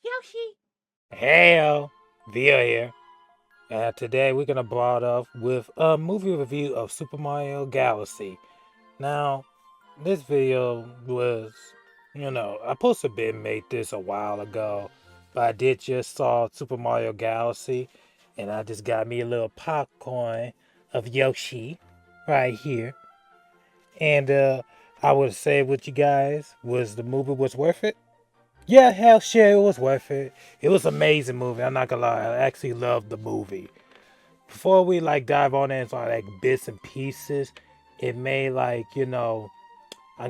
Yoshi. Hey, Via here. And today we're gonna start off with a movie review of Super Mario Galaxy. Now, this video was, I supposed to been made this a while ago, but I did just saw Super Mario Galaxy, and I just got me a little popcorn of Yoshi right here. And I would say with you guys, was the movie was worth it? Yeah, hell shit, it was worth it. It was an amazing movie. I'm not gonna lie, I actually loved the movie. Before we dive on into bits and pieces, it may I'm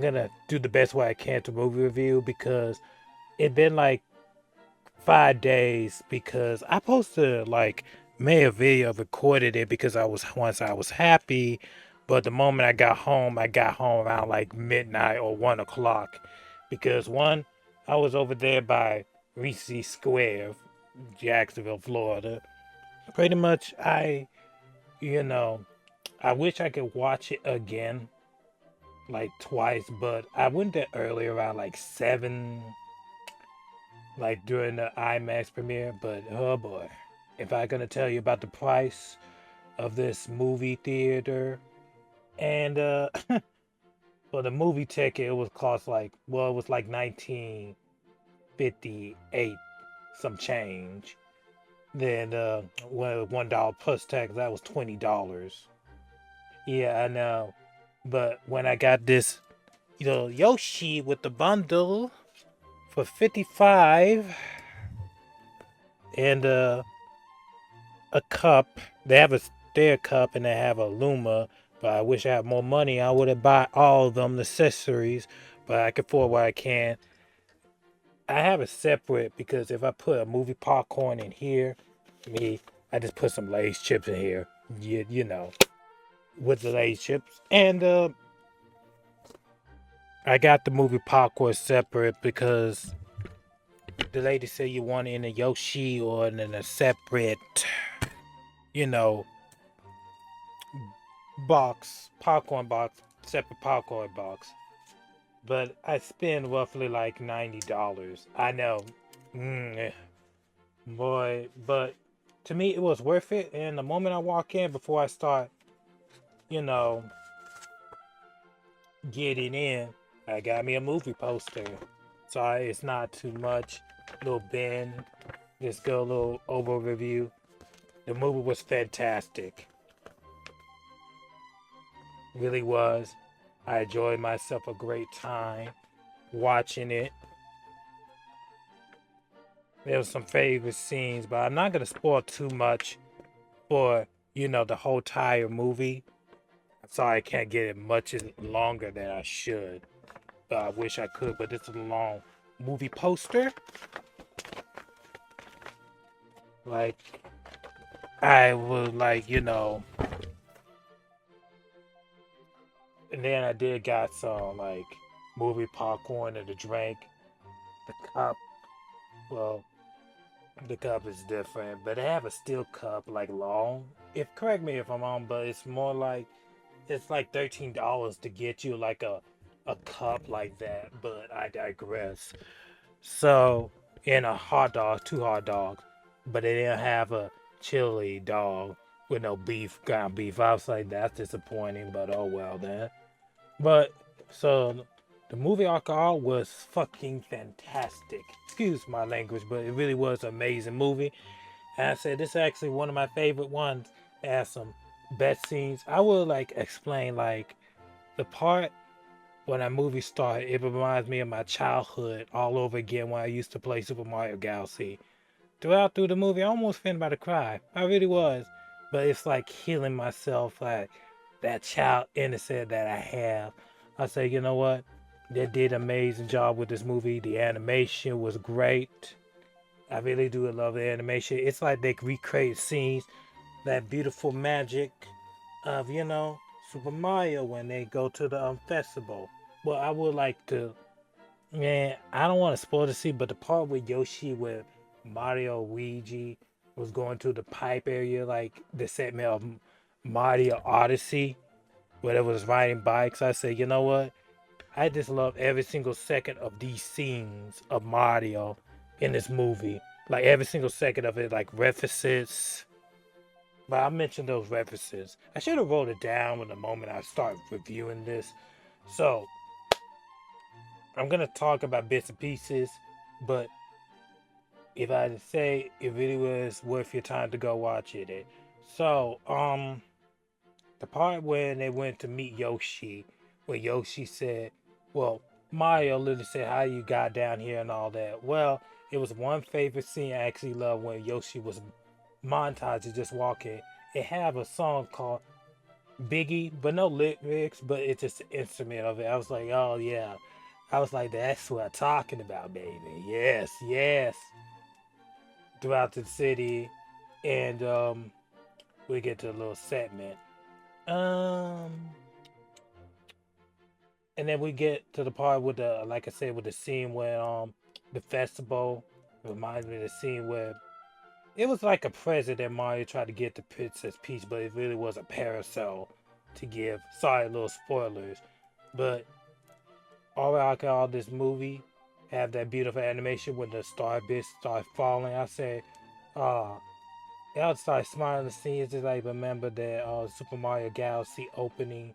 gonna do the best way I can to movie review because it been 5 days because I posted made a video recorded it because I was happy, but the moment I got home around midnight or 1 o'clock because one, I was over there by Reese Square, Jacksonville, Florida. Pretty much you know, I wish I could watch it again twice, but I went there early around 7 during the IMAX premiere, but oh boy, if I gonna tell you about the price of this movie theater and for the movie ticket it was cost it was 1958 some change. Then $1 plus tax that was $20. Yeah, I know. But when I got this Yoshi with the bundle for 55 and a cup. They have a stair cup and they have a Luma. But I wish I had more money. I would have bought all of them accessories. But I can afford what I can. I have it separate because if I put a movie popcorn in here, I just put some Lay's chips in here. You know, with the Lay's chips. And I got the movie popcorn separate because the lady said you want it in a Yoshi or in a separate, you know, separate popcorn box. But I spend roughly $90. I know, mm, boy, but to me it was worth it. And the moment I walk in, before I start, you know, getting in, I got me a movie poster. So it's not too much. Little bin, just go a little overview. The movie was fantastic. Really was. I enjoyed myself a great time watching it. There was some favorite scenes, but I'm not gonna spoil too much for the whole entire movie. I'm sorry I can't get it much longer than I should. But I wish I could, but this is a long movie poster. Like I would and then I did got some movie popcorn and a drink. The cup, well, the cup is different, but they have a steel cup, long. If correct me if I'm wrong, but it's more it's like $13 to get you a cup like that. But I digress. So in a hot dog, two hot dogs, but they didn't have a chili dog with no beef, ground beef. I was like, that's disappointing, but oh well then. But so the movie alcohol was fucking fantastic. Excuse my language, but it really was an amazing movie. And I said this is actually one of my favorite ones. It has some best scenes. I will explain the part when that movie started. It reminds me of my childhood all over again when I used to play Super Mario Galaxy. Through the movie, I almost been about to cry. I really was. But it's like healing myself, that child innocent that I have. I say, you know what? They did an amazing job with this movie. The animation was great. I really do love the animation. It's like they recreate scenes, that beautiful magic of, Super Mario when they go to the festival. Well, I would like to, man, I don't want to spoil the scene, but the part with Yoshi with Mario Luigi was going to the pipe area, like the segment of Mario Odyssey, where they was riding bikes. I said, you know what? I just love every single second of these scenes of Mario. in this movie. Like every single second of it, like references. But I mentioned those references. I should have wrote it down when the moment I start reviewing this. So I'm gonna talk about bits and pieces, but if I had to say it really was worth your time to go watch it. So, the part when they went to meet Yoshi, where Yoshi said, well, Mario literally said how you got down here and all that. Well, it was one favorite scene I actually loved when Yoshi was montaged just walking. It have a song called Biggie, but no lyrics, but it's just the instrument of it. I was like, oh yeah. I was like, that's what I'm talking about, baby. Yes, yes. Throughout the city, and we get to a little segment. Um, and then we get to the part with the, like I said, with the scene where the festival reminds me of the scene where it was like a present that Mario tried to get to Princess Peach, but it really was a parasol to give. Sorry, little spoilers, but overall, I call this movie have that beautiful animation when the star bits start falling. I say, ah, I would start smiling to see it. Just like remember that Super Mario Galaxy opening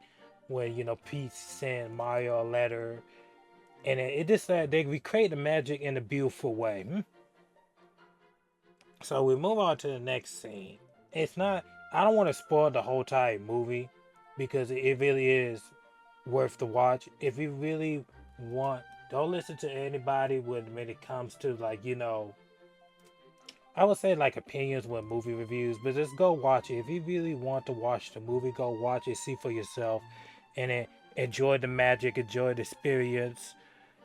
when Peach sent Mario a letter, and it just they recreate the magic in a beautiful way. So we move on to the next scene. It's not. I don't want to spoil the whole entire movie because it really is worth the watch. If you really want, don't listen to anybody when it comes to like I would say like opinions with movie reviews, but just go watch it. If you really want to watch the movie, go watch it, see for yourself, and enjoy the magic, enjoy the experience.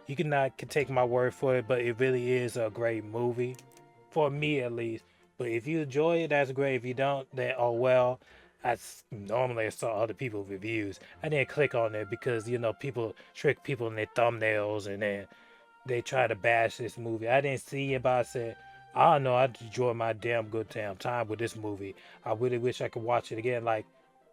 You can take my word for it, but it really is a great movie, for me at least. But if you enjoy it, that's great. If you don't, then oh well. Normally I saw other people's reviews. I didn't click on it because people trick people in their thumbnails and then they try to bash this movie. I didn't see it, but I said, I don't know. I enjoy my damn good damn time with this movie. I really wish I could watch it again, like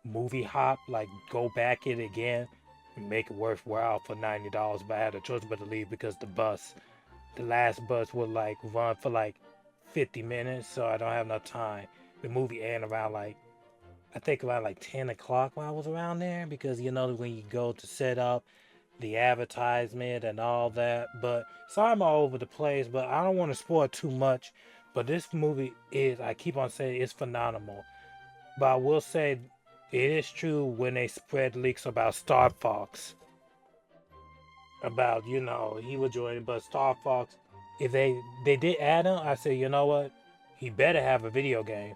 movie hop, like go back it again, and make it worthwhile for $90. But I had a choice but to leave because the last bus would like run for like 50 minutes, so I don't have enough time. The movie ended around like I think around like 10 o'clock when I was around there because when you go to set up the advertisement and all that. But sorry I'm all over the place, but I don't want to spoil too much. But this movie is, I keep on saying, it's phenomenal. But I will say, it is true when they spread leaks about Star Fox, about he was joining, but Star Fox, if they did add him, I said, you know what, he better have a video game.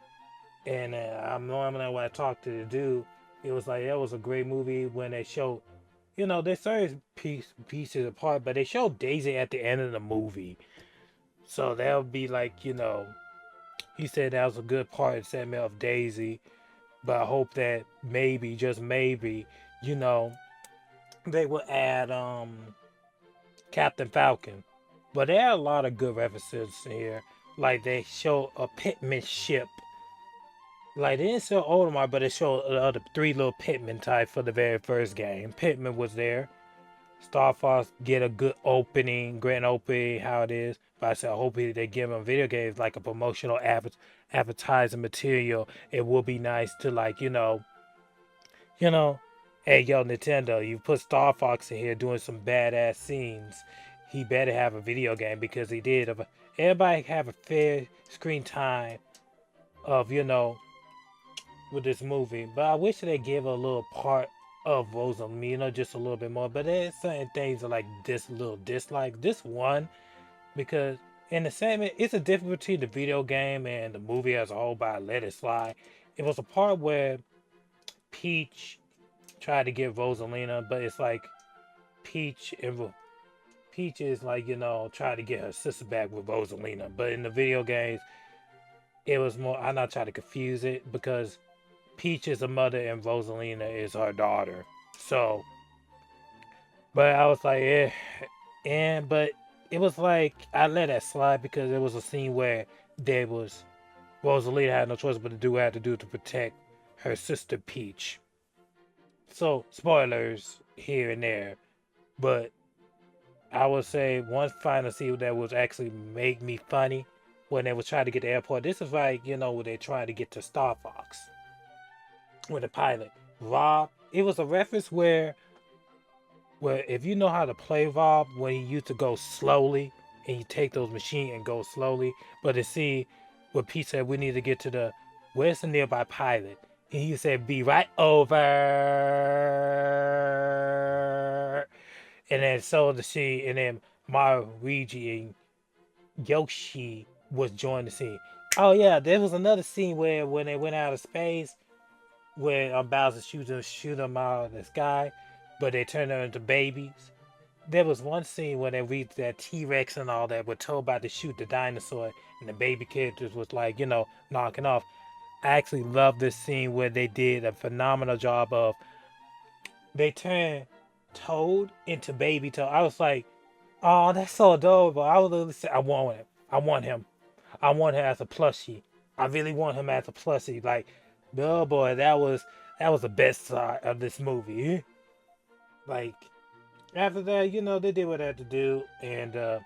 And I'm normally when I talked to the dude, it was like that was a great movie when they showed they started pieces apart, but they showed Daisy at the end of the movie. So that would be like, he said that was a good part segment of Daisy. But I hope that maybe, just maybe, you know, they will add Captain Falcon. But there are a lot of good references here. Like they show a Pitman ship. Like they didn't show Odomar, but they showed the three little Pitman type for the very first game. Pitman was there. Star Fox get a good opening, grand opening, how it is. But I said, I hope they give them video games like a promotional advertising material. It will be nice to like, you know, hey yo Nintendo, you put Star Fox in here doing some badass scenes. He better have a video game because he did. Everybody have a fair screen time of with this movie, but I wish they give a little part of Rosalina just a little bit more. But there's certain things that like this little dislike this one because in the same it's a difference between the video game and the movie as a whole. By Let It Slide, it was a part where Peach tried to get Rosalina, but it's like Peach and Peach is like trying to get her sister back with Rosalina. But in the video games, it was more. I'm not trying to confuse it because Peach is a mother and Rosalina is her daughter. So, but I was like, but it was like I let that slide because it was a scene where there was Rosalina had no choice but to do what had to do to protect her sister Peach. So spoilers here and there, but I would say one final scene that was actually make me funny when they was trying to get to the airport. This is like, when they're trying to get to Star Fox with the pilot. Rob, it was a reference where if you know how to play Rob, when he used to go slowly and you take those machines and go slowly, but to see what Pete said, we need to get to the where's the nearby pilot? And he said, be right over. And then so the scene, and then Mario, Luigi, and Yoshi was joining the scene. Oh yeah, there was another scene where when they went out of space, when Bowser shoot them out of the sky, but they turned them into babies. There was one scene when they reached that T Rex and all that were told about to shoot the dinosaur, and the baby characters was like, knocking off. I actually love this scene where they did a phenomenal job of they turned Toad into Baby Toad. I was like, oh, that's so adorable. I was literally say, I want him. I want him. I want him as a plushie. I really want him as a plushie. Like, oh boy, that was the best side of this movie. Like after that, they did what they had to do, and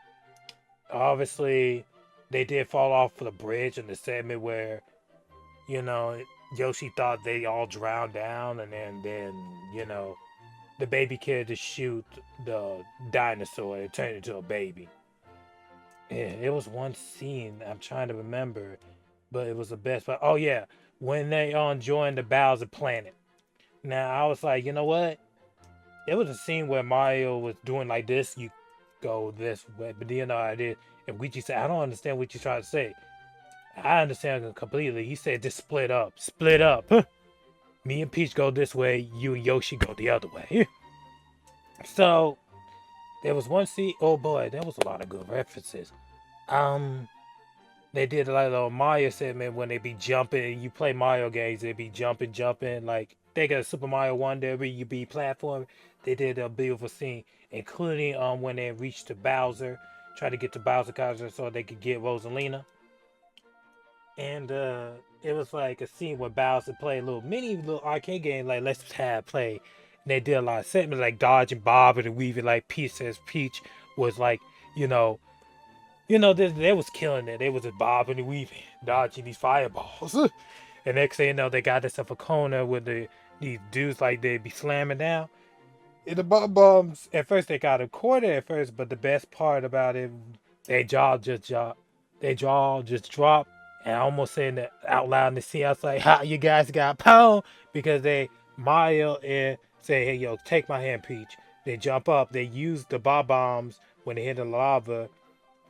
obviously they did fall off the bridge in the segment where you know Yoshi thought they all drowned down, and then the baby kid to shoot the dinosaur and turn it into a baby. Yeah, it was one scene I'm trying to remember, but it was the best. But oh yeah, when they joined the Bowser planet. Now I was like, you know what? It was a scene where Mario was doing like this. You go this way, but I did. And Luigi said, I don't understand what you're trying to say. I understand it completely. He said, just split up, split up. Me and Peach go this way. You and Yoshi go the other way. So there was one scene. Oh boy, there was a lot of good references. Um, they did like a little Mario segment when they be jumping. You play Mario games, they be jumping, jumping. Like they got a Super Mario Wonder where you be platform. They did a beautiful scene, including when they reached to Bowser, try to get to Bowser Castle so they could get Rosalina. And it was like a scene where Bowser played a little arcade game like Let's Have Play. And they did a lot of segments like dodging, bobbing, and weaving. Like Peach says, Peach was like, you know, they was killing it. They was just bobbing and weaving, dodging these fireballs. And next thing you know, they got themselves a corner with these dudes like they be slamming down. And the bombs at first they got a quarter at first, but the best part about it, their jaw just dropped. Their jaw just dropped, and I almost saying that out loud in the scene. I was like, "How you guys got pwned?" Because they Mario and say, "Hey yo, take my hand, Peach." They jump up. They use the bombs when they hit the lava.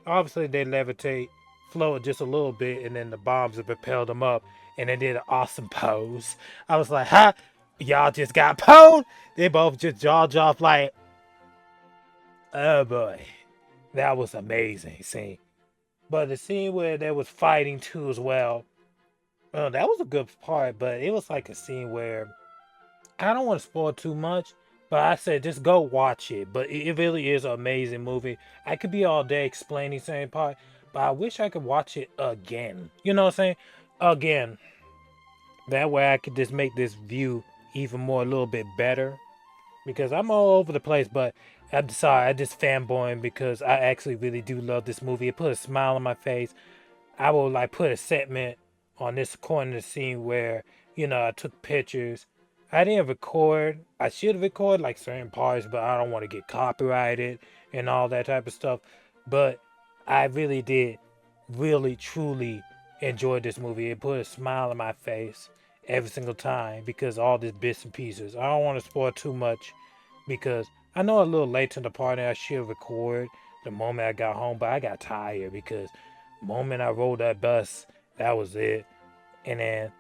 Obviously, they levitate, float just a little bit, and then the bombs have propelled them up, and they did an awesome pose. I was like, "Ha! Y'all just got pwned." They both just jaw dropped like, "Oh boy, that was amazing scene." But the scene where they was fighting too as well, that was a good part. But it was like a scene where I don't want to spoil too much, but I said just go watch it. But it really is an amazing movie. I could be all day explaining same part, but I wish I could watch it again. You know what I'm saying? Again. That way I could just make this view even more a little bit better. Because I'm all over the place, but I'm sorry, I just fanboying because I actually really do love this movie. It put a smile on my face. I will like put a segment on this corner of the scene where I took pictures. I didn't record. I should have recorded like certain parts, but I don't want to get copyrighted and all that type of stuff. But I really did, really truly enjoy this movie. It put a smile on my face every single time because all these bits and pieces. I don't want to spoil too much because I know a little late to the party. I should record the moment I got home, but I got tired because the moment I rode that bus, that was it. And then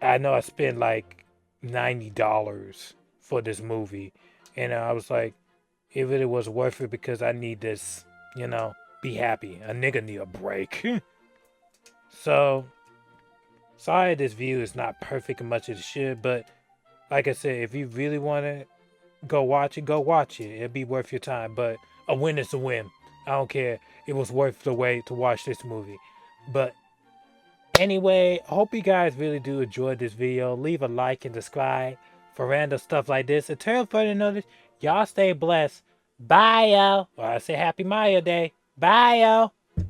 I know I spent like $90 for this movie, and I was like, it really was worth it because I need this, be happy. A nigga need a break. So sorry this view is not perfect as much as it should, but like I said, if you really want to go watch it, go watch it. It'll be worth your time. But a win is a win. I don't care. It was worth the wait to watch this movie. But anyway, I hope you guys really do enjoy this video. Leave a like and subscribe for random stuff like this. And tell everybody to know this. Y'all stay blessed. Bye, yo. Or I say Happy Mayo Day. Bye, yo.